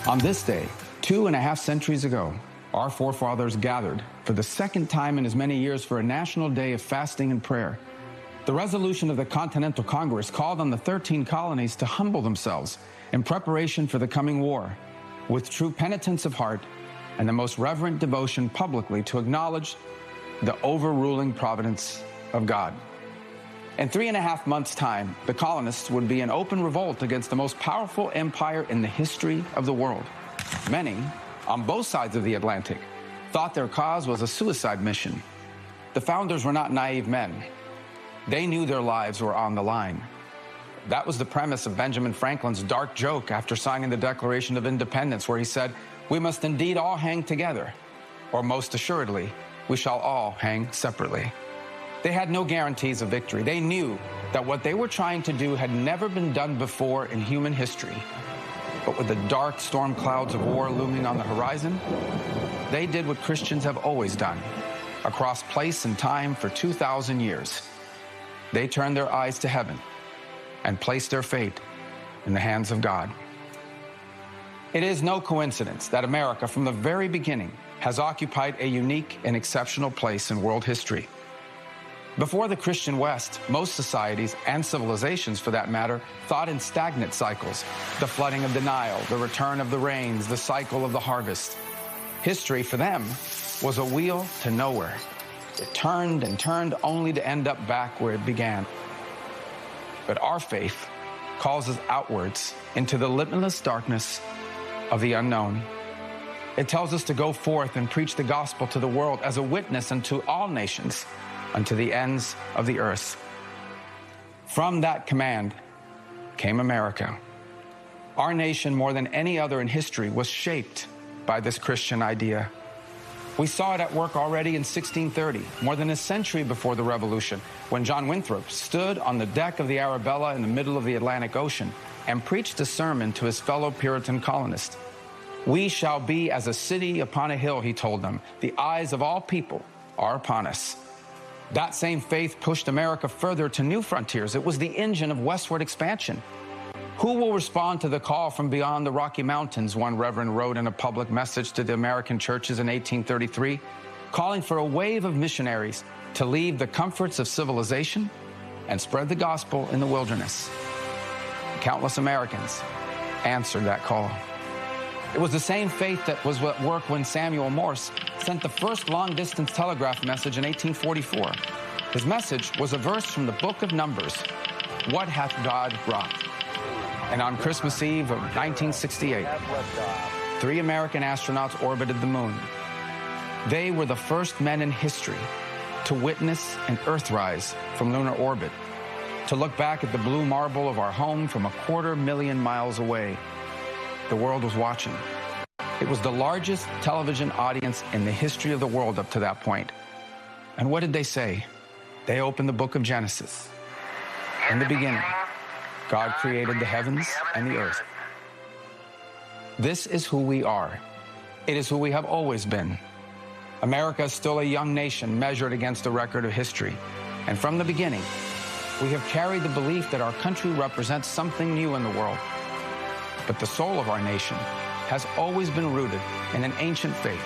On this day, 2.5 centuries ago, our forefathers gathered for the second time in as many years for a national day of fasting and prayer. The resolution of the Continental Congress called on the 13 colonies to humble themselves in preparation for the coming war, with true penitence of heart and the most reverent devotion publicly to acknowledge the overruling providence of God. In 3.5 months' time, the colonists would be in open revolt against the most powerful empire in the history of the world. Many, on both sides of the Atlantic, thought their cause was a suicide mission. The founders were not naive men. They knew their lives were on the line. That was the premise of Benjamin Franklin's dark joke after signing the Declaration of Independence, where he said, "We must indeed all hang together, or most assuredly, we shall all hang separately." They had no guarantees of victory. They knew that what they were trying to do had never been done before in human history. But with the dark storm clouds of war looming on the horizon, they did what Christians have always done, across place and time for 2,000 years. They turned their eyes to heaven and placed their fate in the hands of God. It is no coincidence that America, from the very beginning, has occupied a unique and exceptional place in world history. Before the Christian West, most societies, and civilizations for that matter, thought in stagnant cycles: the flooding of the Nile, the return of the rains, the cycle of the harvest. History, for them, was a wheel to nowhere. It turned and turned only to end up back where it began. But our faith calls us outwards into the limitless darkness of the unknown. It tells us to go forth and preach the gospel to the world as a witness unto all nations, unto the ends of the earth. From that command came America. Our nation, more than any other in history, was shaped by this Christian idea. We saw it at work already in 1630, more than a century before the Revolution, when John Winthrop stood on the deck of the Arabella in the middle of the Atlantic Ocean and preached a sermon to his fellow Puritan colonists. "We shall be as a city upon a hill," he told them. "The eyes of all people are upon us." That same faith pushed America further to new frontiers. It was the engine of westward expansion. Who will respond to the call from beyond the Rocky Mountains, one reverend wrote in a public message to the American churches in 1833, calling for a wave of missionaries to leave the comforts of civilization and spread the gospel in the wilderness. Countless Americans answered that call. It was the same faith that was at work when Samuel Morse sent the first long-distance telegraph message in 1844. His message was a verse from the book of Numbers: "What hath God wrought?" And on Christmas Eve of 1968, 3 American astronauts orbited the moon. They were the first men in history to witness an Earthrise from lunar orbit, to look back at the blue marble of our home from 250,000 miles away. The world was watching. It was the largest television audience in the history of the world up to that point. And what did they say? They opened the book of Genesis. In the beginning, God created the heavens and the earth. This is who we are. It is who we have always been. America is still a young nation measured against the record of history. And from the beginning, we have carried the belief that our country represents something new in the world. But the soul of our nation has always been rooted in an ancient faith